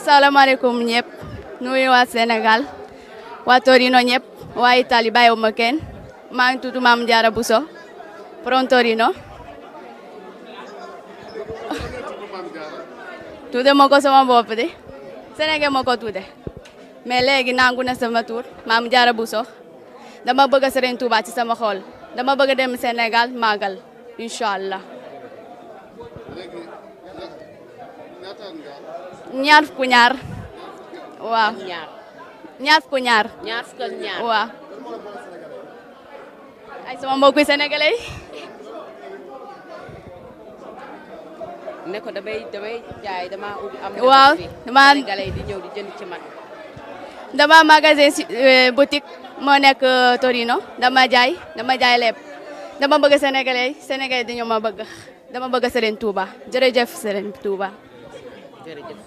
salaamaaleykum ñëpp nuyu waa Sénégal waa Torino ñëpp waa Italie bàyyiwuma kenn maa ngi tudd Mame Diarra Bousso from Torino tudde ma ko sama bopp de Sénégal ma ko tudde mais léegi nangu na sama tur Mame Diarra Bousso dama bëgg Serigne Touba ci sama xol dama bëgg dem Sénégal màggal inshallah ñaar fukk ñaar waaw ñaar fukk ñaar waaw ay sama mbokk sénégalais ne ko damay jaay dama am waaw dama sénégalais di ñëw di jënd ci man dama magasin boutique moo nekk Torino dama jaay lépp dama bëgg sénégalais dañoo ma bëgg dama bëgg Serigne Touba jërëjëf Serigne Touba jërëjëf